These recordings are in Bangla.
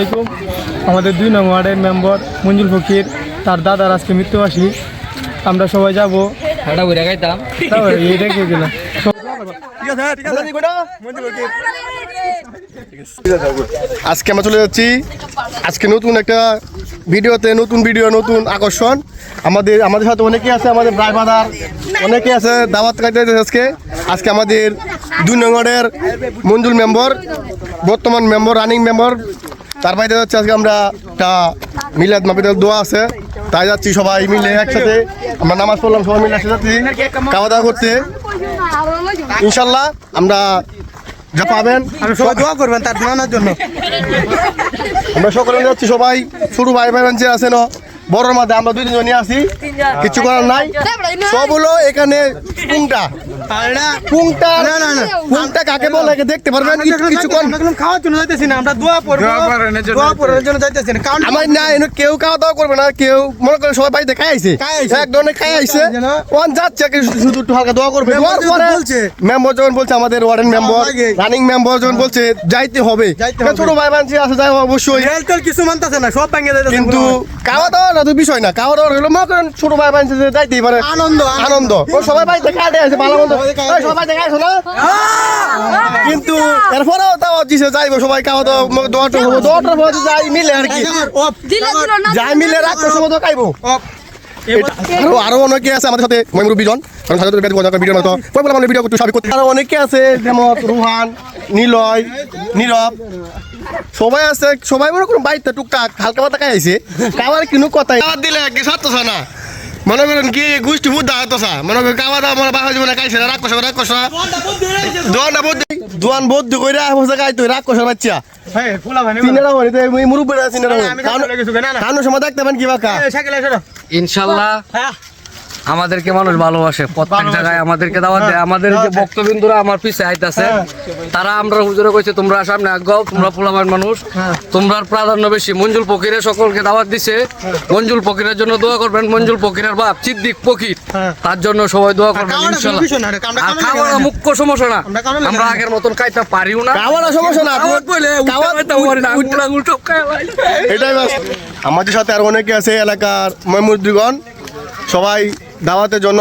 আলাইকুম। আমাদের 2 নং ওয়ার্ডের মেম্বার মঞ্জুল ফকির তার দাদার আজকে মৃত্যুবার্ষিকী। আমরা সবাই যাবো। আজকে আমরা চলে যাচ্ছি আজকে নতুন একটা ভিডিওতে, নতুন ভিডিও, নতুন আকর্ষণ। আমাদের সাথে অনেকে আছে, আমাদের ভাই বাদার অনেকে আছে, দাওয়াত খাইতে আজকে। আজকে আমাদের 2 নং ওয়ার্ডের মঞ্জুল মেম্বার, বর্তমান মেম্বার, রানিং মেম্বার, তার বাইরে যাচ্ছে আজকে আমরা একটা মিলাদ মাহফিলের দোয়া আছে, তাই যাচ্ছি সবাই মিলে একসাথে। আমরা নামাজ পড়লাম, সবাই মিলে একসাথে যাচ্ছি খাওয়া দাওয়া করতে। ইনশাল্লাহ আমরা যা পাবেন সবাই দোয়া করবেন তার নানার জন্য। আমরা সকলে যাচ্ছি, সবাই ছোট ভাই ভাই যে আছেন বড়র মাঝে আমরা 2 জনই আছি, কিছু করার নাই। সব হলো এখানে পুংটা কাকে বলে দেখতে পারবেন কিছুক্ষণ। খাওয়ার জন্য যাইতেছি না, আমরা দোয়া পড়ার জন্য যাইতেছি না। কারণ আমার না এনে কেউ খাওয়া দাওয়া করবে না, কেউ মনে করেন সবাই বাড়িতে খাই আইছে, এক ধরনের খাই আইছে, ওয়ান যাচ্ছে শুধু একটু হালকা দোয়া করবে। মেম্বার যখন বলছে, আমাদের ওয়ার্ডেন মেম্বার, রানিং মেম্বার যখন বলছে যাইতে হবে, ছোট ভাই বানছি আছে যাই অবশ্যই, কিছু মানতেছে না, সব ভাঙে যাইতেছে। কিন্তু খাওয়া দাওয়া তো বিষয় না, খাওয়া দাওয়া হলো মনে করেন ছোট ভাই বানছে যাইতেই পারে, আনন্দ সবাই বাড়িতে খাই আছে, ভালো মন্দ সবাই দেখাইছো না। কিন্তু এরপরেও তাও দিছে যাইবো সবাই খাওয়া দাওয়া, দোয়াটার পরে যাই মিলে আর কি, যাই মিলে রাখবো সবাই তো খাইবো। আরো অনেকে আছে আমাদের সাথে, ময়মুরব্বীজন ভিডিও করতে, আরো অনেকে আছে যেমন রুহান, নিলয়, নীরব, সবাই আছে। সবাই মনে করুন বাড়িতে টুকটাক হালকা পাতা খাইছে, খাওয়ার কোনো কথাই দিলে সারতেছে না। মনে করেন কি গোষ্ঠী বুদ্ধা হতসা, মনে করেন খাওয়া দাওয়া মনে বাহা জীবনে খাইছে না, রাগ কষা দোয়ান বদ্ধ করে খাইতো রাগ কষার বাচ্চা সময় দেখতে পান কি বাকা। ইনশাল্লাহ আমাদেরকে মানুষ ভালোবাসে, প্রত্যেক জায়গায় আমাদেরকে দাওয়াত দেয়। আমাদের যে ভক্তবিন্দুরা আমার পিছে আইতাছে, তারা আমরা হুজুরে কইছে তোমরা সামনে আগাও, তোমরা পোলাবান মানুষ, তোমরা প্রাধান্য বেশি। মঞ্জুল ফকিরের সকলকে দাওয়াত দিছে, মঞ্জুল ফকিরের জন্য দোয়া করবেন। মঞ্জুল ফকিরের বাপ সিদ্দিক ফকির, তার জন্য সবাই দোয়া করবেন ইনশাল্লাহ। আর খাওয়া মুখ্য সমস্যা না, আমরা আগের মতন খাইতে পারিও না, সমস্যা না। এটাই আমাদের সাথে আর অনেকে আছে এলাকার ময়মুদ্দিগণ, সবাই দাওয়াতের জন্য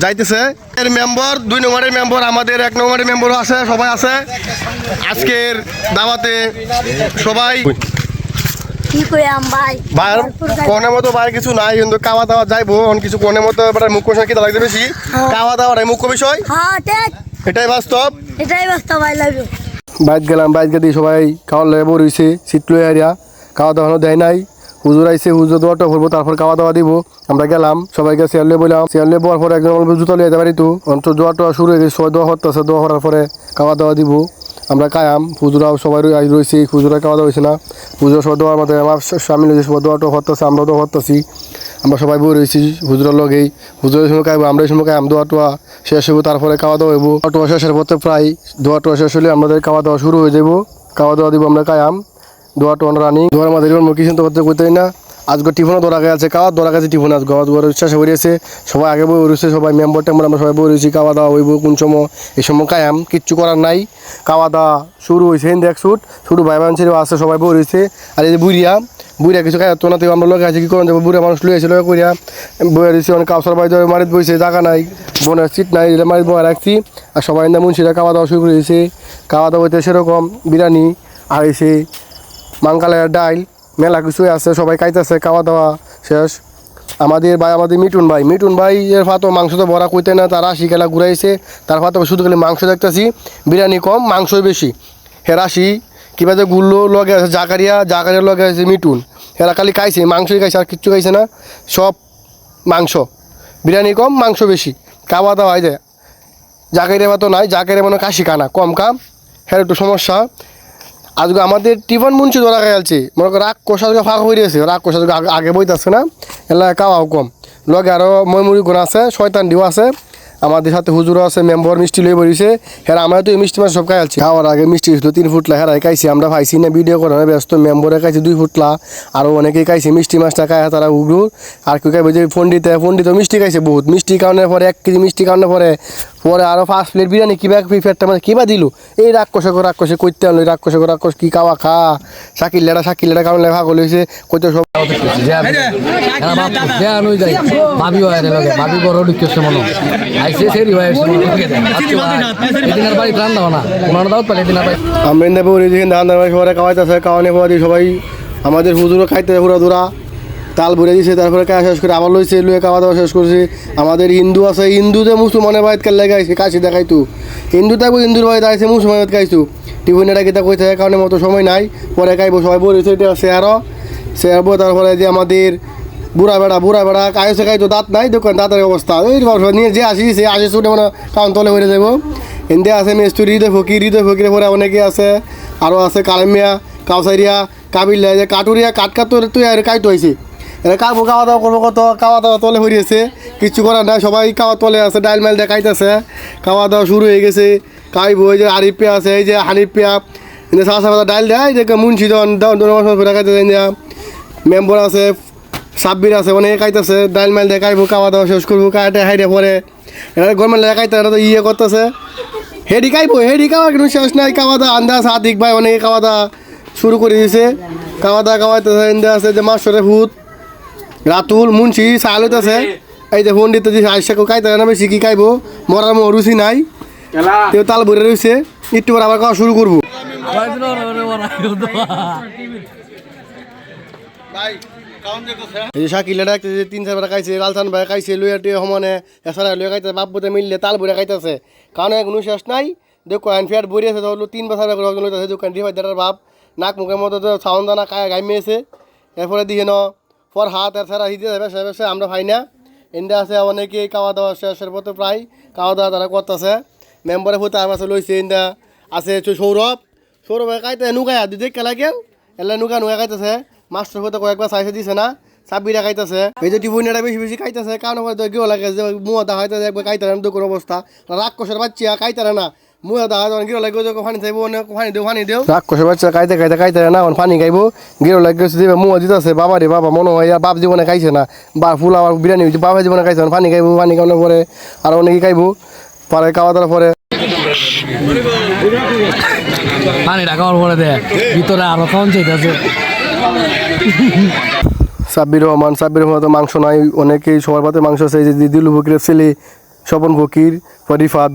যাইতেছে। এর মেম্বার 2 নম্বরের মেম্বার, আমাদের 1 নম্বরের মেম্বারও আছে, সবাই আছে আজকের দাওয়াতে। সবাই কোনের মতো বাইরে কিছু নাই, কিন্তু খাওয়া দাওয়া যাইবো কিছু কোনের মতো মুখ্য বিষয় কিনা লাগছে বেশি, খাওয়া দাওয়াটাই মুখ্য বিষয়, এটাই বাস্তব। বাইক গেলাম, বাইক গিয়ে সবাই খাওয়ার লেগে বইছে, সিট লই আরিয়া খাওয়া দাওয়া দেয় নাই। হুজুর আইসে, হুজুর দোয়াটা ভরবো, তারপর খাওয়া দাওয়া দিব। আমরা গেলাম, সবাইকে চেয়ার লিয়ে বললাম, চেয়ার লিয়ে বলার পরে একজন জুতো লিয়ে যেতে পারি, তো অন্তর দোয়াটা শুরু হয়ে গেছে, সবাই দোয়া হতেছে, দোয়া হওয়ার পরে খাওয়া দাওয়া দিব। আমরা কায়াম, হুজুরাও সবাই রয়েছি, হুজুরা খাওয়া দাওয়া হয়েছে না, হুজুর সবাই দোয়ার মধ্যে আমার সামিল হয়েছে, সবাই দোয়াটা হতেছে, আমরাও দোয়া হতেছি। আমরা সবাই বই রয়েছি হুজুরের লগেই, হুজুরের সময় খাইবো, আমরা এই সময় খাইম, দোয়া টোয়া শেষ হইব, তারপরে খাওয়া দাওয়া হইব। টোয়া শেষের পথে প্রায় দোয়া টোয়া শেষ হলে আমাদের খাওয়া দাওয়া শুরু হয়ে যাব। খাওয়া দাওয়া দিব, আমরা কায়াম, দোয়া টোয়া রানি, দোয়ার মাঝে কিছু করতে করতেই না। আজকে টিফনও দৌড়া গেছে, খাওয়া দৌড়া গেছে, টিফন আজকে শেষ হয়ে গেছে, সবাই আগে বই রয়েছে, সবাই মেম্বার টেম্বার আমরা সবাই বই রয়েছি। খাওয়া দাওয়া হইব কোন সময়, এই সময় কায়াম, কিচ্ছু করার নাই। খাওয়া দাওয়া শুরু হয়েছে, দেখ শুরু ভাই বানছিল আছে, সবাই বই রয়েছে। আর এই যে বুড়িয়া কিছু খাই তো না, থেকে আমরা লোক আছে কি করেন যাবো, বুড়া মানুষ লুয়েছে লোক করিয়া বয়ে রয়েছে। অনেক কাউসার বাড়ি মারিত বইছে, জায়গা নাই, বোনের সিট নাই, মারিত বয়ে রাখছি। আর সবাই না মুন্সিরা খাওয়া দাওয়া শুরু করেছে। খাওয়া দাওয়া হইতে সেরকম বিরিয়ানি আর হয়েছে মাংকালের ডাইল, মেলা কিছুই আছে, সবাই খাইতেছে, খাওয়া দাওয়া শেষ। আমাদের মিটুন ভাই এর ফাতো মাংস তো ভরা কইতে না, তার 80 খেলা ঘুরাইছে, তার ফাতো শুধু খালি মাংস দেখতেছি, বিরিয়ানি কম, মাংসই বেশি। হেরাসি কিবা যে গুল্লো লগে আছে, জাকারিয়ার লগে আছে মিটুন, হেরা খালি খাইছে, মাংসই খাইছে, আর কিচ্ছু খাইছে না, সব মাংস, বিরিয়ানি কম, মাংস বেশি। খাওয়া দাওয়া হয় যায়, জাকারিয়া মতো নাই, জাকারিয়া মনে কাশি খানা কম কাম, হ্যাঁ একটু সমস্যা। আজকে আমাদের টিফন মুন্সি ধরা গেছে, মনে করো রাগ কষা ফাঁকা হয়ে গেছে, রাগ কষা আগে বইতেছে না, এলাকায় খাওয়াও কম। লগে আরও ময়মুরি গুণ আছে, শয়তান ডিও আছে, আমাদের সাথে হুজুরও আছে, মেম্বার মিষ্টি লয়ে বসেছে। হ্যাঁ আমরা তো এই মিষ্টি মাছ সব খাইছি, খাওয়ার আগে মিষ্টি ছিল 3 ফুটলা, হ্যাঁ খাইছি, আমরা খাইছি না, ভিডিও করানো ব্যস্ত। মেম্বরে খাইছি 2 ফুটলা, আরও অনেকেই খাইছে মিষ্টি মাছটা খায়, তারা উগলু। আর কেউ খাইবে যে পন্ডিত মিষ্টি খাইছে বহুত, মিষ্টি খাওয়ানোর পরে 1 কেজি মিষ্টি খাওয়ানোর পরে পরে আরও 5 প্লেট বিরিয়ানি কিবা ফেরটা মানে কিবা দিল এই রাক্ষসে করতে আনলো রাক্ষস কি খাওয়া খা শাকিল লেটা কারণ লেখা গলে হয়েছে কইতে সব ভাবি হয় ভাবি বড় ঢুকছে মনে আইসে সেরি হয় বাড়ি রান্না না কোনো দাওয়াত পালে দিন আমরা ইন্দা বলি দেখেন ধান ধান সবাই খাওয়াইতেছে খাওয়ানে খাওয়া দিয়ে সবাই আমাদের হুজুরও খাইতে পুরা দূরা তাল ভরে দিছে তারপরে খাওয়া শেষ করে আবার লইছে লুয়ে খাওয়া দাওয়া শেষ করছে আমাদের হিন্দু আছে হিন্দুতে মুসলমানের বাড়িতে কাল লাগাইছে কাশি দেখাইতো হিন্দু থাকবো হিন্দুর বাড়িতে আইসে মুসলমানের বাড়িতে খাইছো টিফিনেটা কিতা কই থাকে কারণে মতো সময় নাই পরে খাইবো সবাই বলেছে এটা শেয়ারবো তারপরে যে আমাদের বুড়া বেড়া কায়সে খাইতো দাঁত নাই দোকান দাঁতের অবস্থা ওই নিয়ে যে আসি সে আসে ছুটে মানে কারণ তলে হয়ে যাবো এনদে আছে মেস্তুরি হৃদয় ফকিরের পরে অনেকে আছে আরও আছে কালামিয়া কাউসারিয়া কাবিল্লা যে কাটুরিয়া কাট তুই আর কাইতো হয়েছে এরা কাবো খাওয়া দাওয়া করবো কত খাওয়া দাওয়া তলে হরিয়েছে কিছু করার নাই সবাই খাওয়া তলে আছে ডাইল মাইল দেখাইতেছে খাওয়া দাওয়া শুরু হয়ে গেছে খাইবো এই যে আরিফ পেয়া আছে এই যে হানিফ পেয়া এনে সাদা ডাইল দেয় যে মুন্সি দেখাইতেছে মেম্বার আছে সাব্বির আছে অনেকে খাইতেছে ডাইল মাইল দেখাইবো খাওয়া দাওয়া শেষ করবো কাটে হাইরে পরে এরা গরমের দেখাইতে এরা তো ইয়ে করতেছে হেডি খাওয়া কিন্তু শেষ নাই খাওয়া দাওয়া আন্দাজ আদিক ভাই অনেকে খাওয়া দাওয়া শুরু করে দিয়েছে খাওয়া দাওয়া খাওয়াইতেছে এনদে আছে যে মাস্টারের ভূত রাতুল মুন্সি চাল হইতেছে এই যে ফোন দিতে আইসাকে খাইতে না বেশি কি খাইবো মরার রুচি নাই কেউ তাল ভরে রয়েছে একটু পর আবার খাওয়া শুরু করবো এই যে শাকিল ডাকতে 3-4 বার খাইছে লালসান ভাই খাইছে লুয়াটি সমানে এছাড়া লুয়া খাইতে বাপ বুতে মিললে তাল ভরে খাইতেছে কারণ কোনো শেষ নাই দেখো ফ্যাট ভরে আছে ধরলো 3 বছর লইতেছে দোকান ডিভাইডারের বাপ নাক মুখের মতো তো সাউন্ড দানা গাইমেছে এরপরে দিয়ে ন পর হাত এছাড়া হিতে বেসে আমরা ভাই না এনডে আছে অনেকে খাওয়া দাওয়া শেষের পথে প্রায় খাওয়া দাওয়া তারা করতেছে মেম্বারের হতে আমার লইছে এনডা আছে সৌরভ খাইতে নুকাই হাত দিতে কেলা কেউ এলা নুকা খাইতেছে মাস্টার হতে কয়েকবার চাইছে দিছে না সাব্বিরা খাইতেছে এই যে টিফিনটা বেশি খাইতেছে কারণ গেও লাগে যে মুয়া দা হয়তো একবার খাইতারে না দোকান অবস্থা রাক্ষসের বাচ্চা খাইতারে না মুয়া দা হয়তো গিরো লাগে পানি চাইবো পানি দেও রাক্ষসের বাচ্চা খাইতারে না পানি খাইবো গিরো লাগে দিবে মুয়া দিতেছে বাবা রে বাবা মনে হয় বাপ জীবনে খাইছে না বা ফুল আবার বিরিয়ানি হয়েছে বাবা জীবনে খাইছে না পানি খাইবো পানি খাওয়ানোর পরে আর অনেকে খাইবো পরে খাওয়া দাওয়ার পরে পানিটা খাওয়ার পরে দে ভিতরে আরো খাওয়ান চাইতেছে সাব্বির রহমান তো মাংস নাই অনেকেই সবার পাতে মাংস আছে যে দিলু ফকিরের ছেলে স্বপন ফকির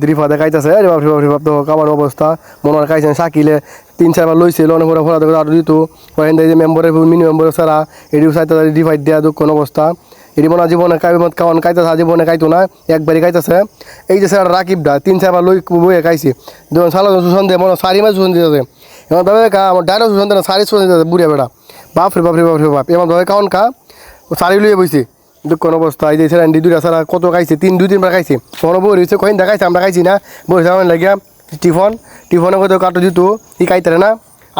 রিফাত খাইতেছে আরে বাপ তো খাবার অবস্থা মনে হয় খাইছেন শাকিলে 3-4 বার লইছে অনেক পরে ফোলা আরও দিত যে মেম্বারের মিনি মেম্বার ছাড়া এটিও চাইতে রিফাইট দেওয়া দুঃখ অবস্থা এটি মনে হয় জীবনে খাওয়ান খাইতেছে জীবনে খাইতো না একবারই খাইতেছে এই যে স্যার রাকিবটা 3-4 বার লই বইয়ে খাইছে যখন সালা সুশান দিয়ে মনে 4 মাস সুশান দিতেছে এমন ভাবে আমার ডাইরেক্ট সুশান দেয় না 4 সুশান দিতেছে বুড়িয়া বেড়া বাপরে বাপ এমন ভাবে খাওয়ান সারি লুয়ে বইছে দুঃখ অবস্থা এই যে স্যার দুইটা সারা কত খাইছে 2-3 বার খাইছে কোনো বই রয়েছে কয়েন দেখাইছে আমরা খাইছি না বইছে আমার লাগিয়া টিফনে কত কাটো দিত ই খাইতারে না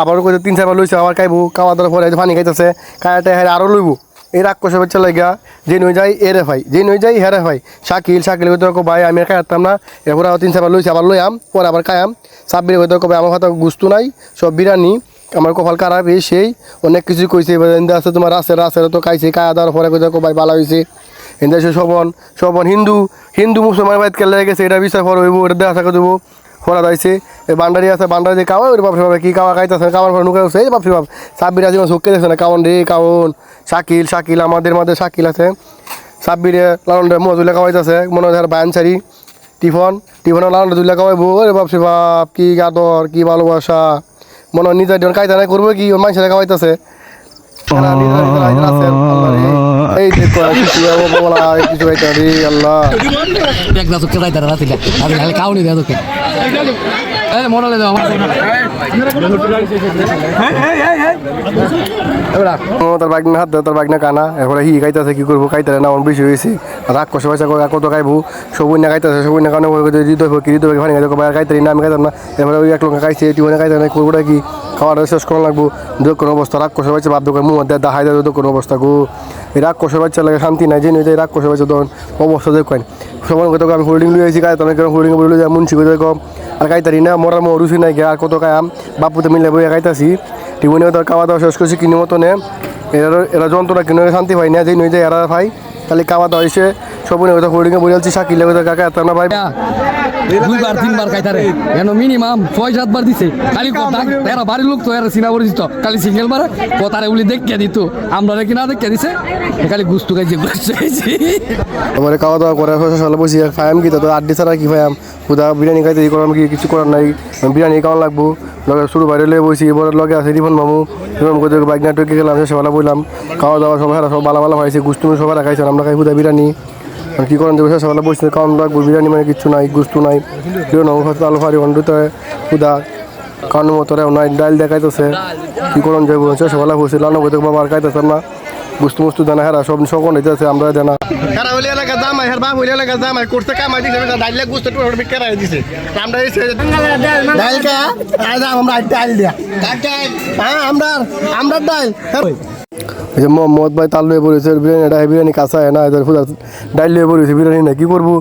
আবার কত 3-4 বার লইছে আবার খাইবো খাওয়া দাওয়ার পরে পানি খাইতেছে খাইতে হ্যাঁ আরও লইব এই রাক্ষসের বাচ্চা লাগিয়া যে নই যাই এরে ভাই যে নই যাই হেরে ভাই শাকিল কত ভাই আমি খাইতাম না এরপরে 3-4 বার লইছে আবার লইয়াম পরে আবার খাইয়াম সাব্বির কত কবে আমার হাতে গুস্তু নাই সব বিরিয়ানি আমার কপাল খারাপ সেই অনেক কিছু কইছে আছে তোমার রাসের তো খাইছে খাওয়া দাওয়ার পরে কত ভাই ভালো হয়েছে এনদে শোভন হিন্দু মুসলমান বাইত কেলে গেছে এটা বিষয় ফর হইব ওটা দেখা থাকে দেবো ফরা দাইছে এই বান্ডারি আছে বান্ডারি দিয়ে খাওয়া ওর বাপরে বাবা কি খাওয়া খাইতেছে খাওয়ার পর নুকে এই বাপরে বাপ সাব্বির আজিমা চোখকে দেখছে না কাউন রে কাউন শাকিল আমাদের মাঝে শাকিল আছে সাব্বিরে লালন রে মজুলে খাওয়াইতেছে মনে হয় বায়ানসারি টিফন লালন দুলে খাওয়াইবো ওরে বাপরে বাপ কি আদর কি ভালোবাসা মনে হয় নিজের জন কায়দা নাই করবো কি ওর মানুষেরা খাওয়াইতেছে এই দেখো কিছু খাইতে আল্লাহ একটা চোখে যাইতে রাতিলে আমি খাওনি দেয় তোকে মনে হলে তার বাইক না হাত তার বাইক না কানা এরপরে হি খাইতেছে কি করবো খাইতে না আমার বেশি হয়েছে রাক্ষস পয়সা কত খাইবো সবুজ না খাইতেছে সবুজ না কারণে হৃদয় ভানি খাইতে না আমি খাইতাম না এরপরে ওই এক লোক খাইছে টিউনে খাইতে না করবোটা কি খাওয়াটা শেষ করা লাগবো দোকান অবস্থা রাক্ষস পয়সা বাপ দোকান মুখ দেখাই দেয় দোকান অবস্থা গো এই রাক্ষস বাচ্চা লাগে শান্তি নাই জেনে যায় রাক্ষস বাচ্চা তখন অবস্থা দেখেন সবার কথা আমি হোল্ডিং লিয়ে আছি খাইতাম না হোল্ডিং বলে যায় মুন্সি কথা কম আর খাইতারি না মরার রুচি নাই আর কত খাইম বাপুতে মিলে বই খাইতাছি টিউনে তো খাওয়া দাওয়া শেষ করছি কিনে মতো নে এরা যন্ত্রণা কিনে শান্তি পাই না যে নই যায় এরা ভাই খালি খাওয়া দাওয়া এসে সবুনে কথা হোল্ডিংয়ে বলে যাচ্ছি শাকিলে কথা কাকা এত না ভাই 2বার 3বার খাইতারে কেন মিনিমাম 6-7 বার দিছে খালি কথা এরা বাড়ির লোক তো এরা সিনা পরিচিত খালি সিঙ্গেল মারে কথারে উলি দেখিয়ে দিত আমরা নাকি না দেখিয়ে দিছে খালি গুস্তু খাইছে আমার খাওয়া দাওয়া করে সকালে বসি খাইম কি তো আড্ডি ছাড়া কি খাইম কোথা বিরিয়ানি খাইতে করাম কি কিছু করার নাই বিরিয়ানি খাওয়া লাগবো লগে শুরু বাইরে লয়ে বসি এবার লগে আছে রিফন মামু রিফন করে বাইক না টুকে গেলাম সকালে বললাম খাওয়া দাওয়া সবাই সব ভালো ভালো খাইছে গুস্তু সবাই খাইছে আমরা খাই কোথা বিরিয়ানি কি করেন যাবো সকালে বসে খাওয়ান লাগবো বিরিয়ানি মানে কিছু নাই গুস্তু নাই আলু ফারি অন্ডুতে কোথা কানুর মতো নাই ডাইল দেখাইতেছে কি করেন যাবো সকালে বসে লানো বইতে বাবা আর খাইতেছে না গুস্তু মুস্তু দানা হেরা সব সকল হইতেছে আমরা জানা হেরা হইলে এলাকা জামাই হের বাপ হইলে এলাকা জামাই করতে কামাই দিছে ডাইলে গুস্তু টুর বিকেরাই দিছে আমরা এই ডাইল কা আজ আমরা ডাইল দিয়া হ্যাঁ আমরা ডাইল এই যে মোহাম্মদ ভাই তাল লয়ে পড়েছে বিরিয়ানি কাঁচা হয় না এদের ডাইল লয়ে পড়েছে বিরিয়ানি না কি করবো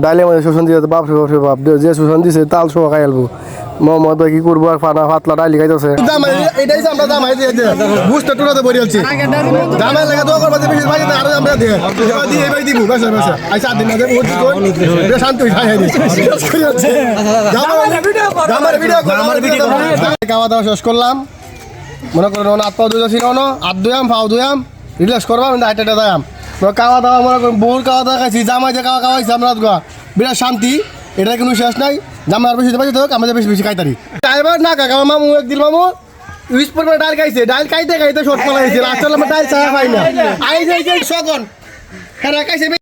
ডাইলে আমাদের শোষণ দিয়ে বাপ বাপ যে শোষণ দিছে তাল সহ খাই আলবো মোহাম্মদ ভাই কি করবো আর ফানা পাতলা ডাইলি খাইতেছে এটাই আমরা জামাই দিয়েছে বুঝতে টুরাতে বড়ি হচ্ছে জামাই লাগা দোয়া করবা বেশি ভাই আর আমরা দিয়ে দিয়ে এবাই দিব বসে বসে আইসা দিন আগে ওটি কই শান্ত হই খাই দিছি আমার ভিডিও খাওয়া দাওয়া শেষ করলাম মনে করেন হাত পাও ধুয়েছি হাত ধুয়াম পাও ধুয়াম রিল্যাক্স করবা হাইটা দাম খাওয়া দাওয়া মনে করেন বহুর খাওয়া দাওয়া খাইছি জামাই যে খাওয়া খাওয়াইছি আমরা বিরাট শান্তি এটা কোনো শেষ নাই জামাই আর বেশি পাইছে হোক আমাদের বেশি বেশি খাইতারি ড্রাইভার না কাকা আমার মামু একদিন মামু 20 পরিমাণ ডাল খাইছে ডাল খাইতে খাইতে শর্ট পড়া হয়েছে আসলে আমরা ডাল চা পাই না আই যাই সকন হ্যাঁ খাইছে